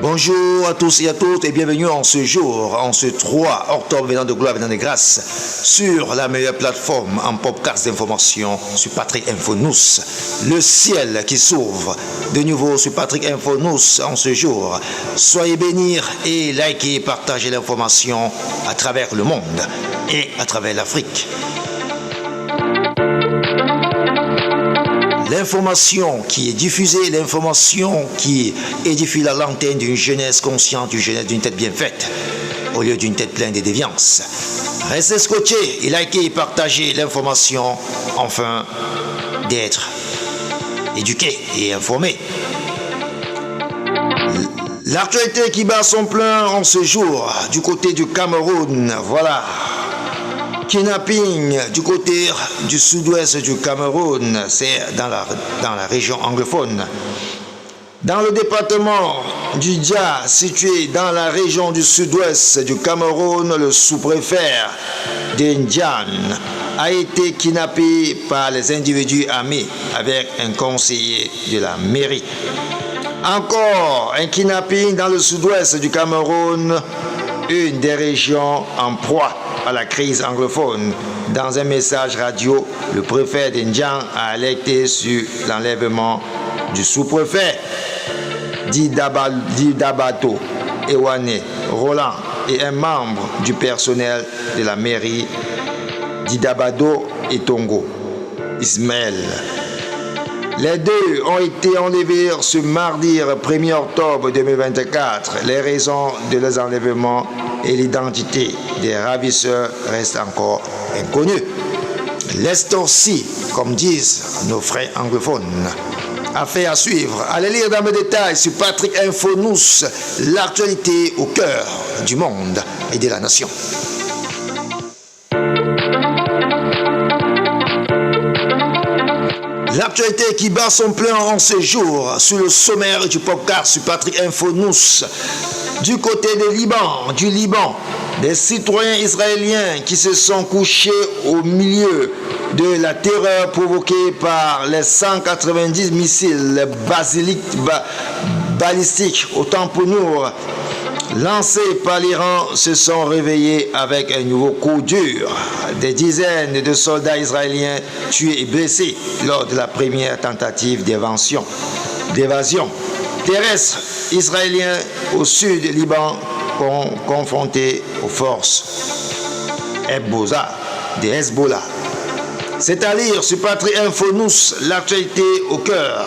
Bonjour à tous et à toutes et bienvenue en ce jour, en ce 3 octobre venant de gloire, venant de grâce, sur la meilleure plateforme en podcast d'information sur Patrick Info News. Le ciel qui s'ouvre de nouveau sur Patrick Info News en ce jour. Soyez bénis et likez et partagez l'information à travers le monde et à travers l'Afrique. L'information qui est diffusée, l'information qui édifie la lanterne d'une jeunesse consciente, d'une jeunesse d'une tête bien faite, au lieu d'une tête pleine de déviance. Restez scotchés et likez et partagez l'information, afin d'être éduqués et informés. L'actualité qui bat son plein en ce jour, du côté du Cameroun, voilà. Kidnapping du côté du sud-ouest du Cameroun, c'est dans la région anglophone. Dans le département du Dia, situé dans la région du sud-ouest du Cameroun, le sous-préfet d'Indiane a été kidnappé par les individus armés avec un conseiller de la mairie. Encore un kidnapping dans le sud-ouest du Cameroun, une des régions en proie à la crise anglophone. Dans un message radio, le préfet d'Indian a alerté sur l'enlèvement du sous-préfet d'Idabato, Ewane, Roland et un membre du personnel de la mairie d'Idabado et Tongo, Ismaël. Les deux ont été enlevés ce mardi 1er octobre 2024. Les raisons de leurs enlèvements et l'identité des ravisseurs restent encore inconnues. L'estorci, comme disent nos frères anglophones. Affaire à suivre. Allez lire dans le détail sur Patrick Info News, l'actualité au cœur du monde et de la nation. L'actualité qui bat son plein en ce jour sur le sommaire du podcast sur Patrick Info News. Du côté du Liban, des citoyens israéliens qui se sont couchés au milieu de la terreur provoquée par les 190 missiles balistiques, autant pour nous, lancés par l'Iran, se sont réveillés avec un nouveau coup dur. Des dizaines de soldats israéliens tués et blessés lors de la première tentative d'évasion terrestre israélienne au sud du Liban, confrontés aux forces de Hezbollah. C'est à lire sur Patrick Info News, l'actualité au cœur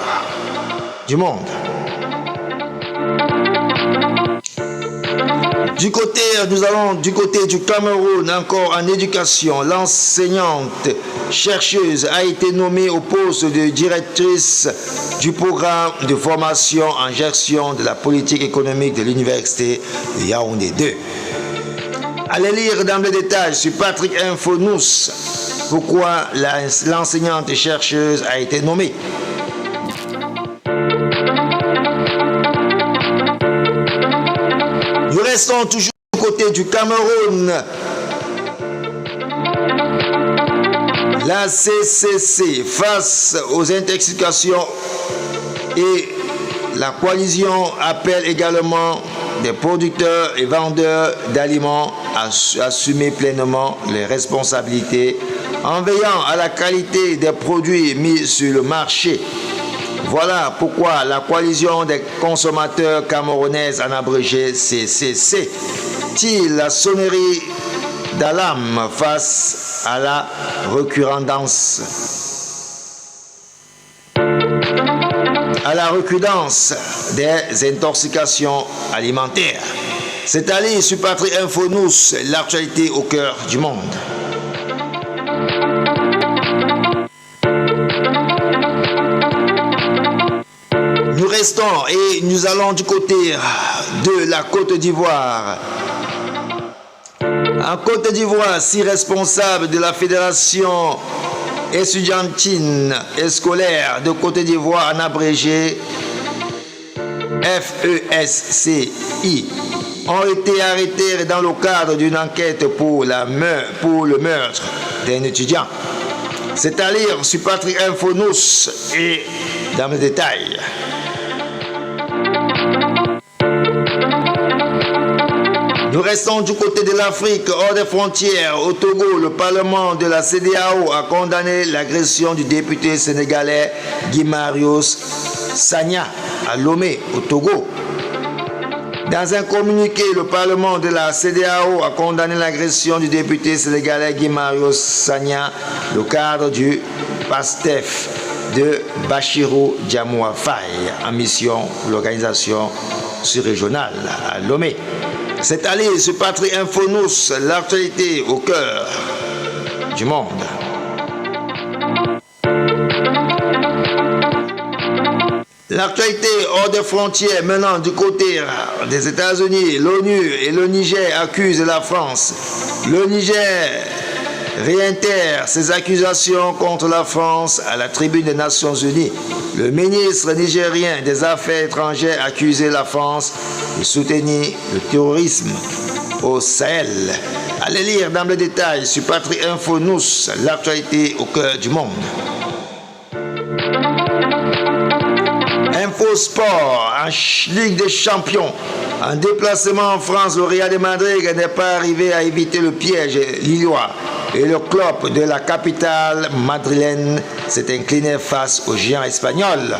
du monde. Nous allons du côté du Cameroun, encore en éducation. L'enseignante chercheuse a été nommée au poste de directrice du programme de formation en gestion de la politique économique de l'université de Yaoundé 2. Allez lire dans le détail sur Patrick Info News pourquoi l'enseignante chercheuse a été nommée. Nous restons toujours du côté du Cameroun. La CCC, face aux intoxications, et la coalition appelle également des producteurs et vendeurs d'aliments à assumer pleinement les responsabilités en veillant à la qualité des produits mis sur le marché. Voilà pourquoi la coalition des consommateurs camerounaises, en abrégé CCC, tire la sonnerie d'alarme face à la recrudescence des intoxications alimentaires. C'est à lire sur Patrick Info News, l'actualité au cœur du monde. Nous restons et nous allons du côté de la Côte d'Ivoire. En Côte d'Ivoire, 6 responsables de la Fédération étudiantine et scolaire de Côte d'Ivoire, en abrégé FESCI, ont été arrêtés dans le cadre d'une enquête pour le meurtre d'un étudiant. C'est à lire sur Patrick Info News et dans le détail. restons du côté de l'Afrique, hors des frontières. Au Togo, le Parlement de la CEDEAO a condamné l'agression du député sénégalais Guy Marius Sagna à Lomé, au Togo. Dans un communiqué, le Parlement de la CEDEAO a condamné l'agression du député sénégalais Guy Marius Sagna, le cadre du PASTEF de Bachirou Djamoua Faye, en mission pour l'organisation sur-régionale à Lomé. C'est allé sur Patrie Info Nous, l'actualité au cœur du monde. L'actualité hors des frontières, maintenant du côté des États-Unis, l'ONU et le Niger accusent la France. Le Niger réitère ses accusations contre la France à la tribune des Nations Unies. Le ministre nigérien des Affaires étrangères accusait la France de soutenir le terrorisme au Sahel. Allez lire dans le détail sur Patrie Info Nous, l'actualité au cœur du monde. Info Sport, en Ligue des Champions. En déplacement en France, le Real de Madrid n'est pas arrivé à éviter le piège lillois. Et le club de la capitale madrilène s'est incliné face aux géants espagnols.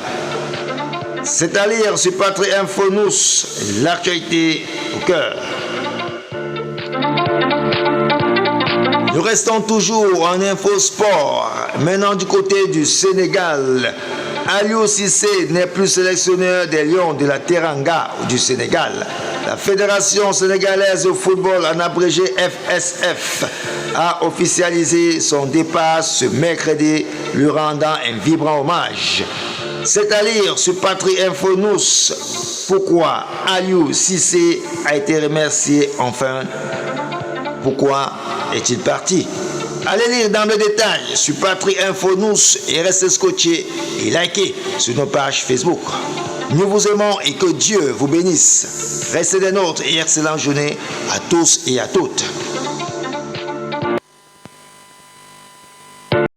C'est à lire sur Patrie Info Nous, l'actualité au cœur. Nous restons toujours en Info Sport, maintenant du côté du Sénégal. Aliou Cissé n'est plus sélectionneur des Lions de la Teranga du Sénégal. La Fédération sénégalaise de football, en abrégé FSF, a officialisé son départ ce mercredi, lui rendant un vibrant hommage. C'est à lire sur Patrie Info Nous pourquoi Aliou Cissé a été remercié enfin. Pourquoi est-il parti? Allez lire dans le détail sur Patrie Info Nous et restez scotchés et likez sur nos pages Facebook. Nous vous aimons et que Dieu vous bénisse. Restez des nôtres et excellente journée à tous et à toutes.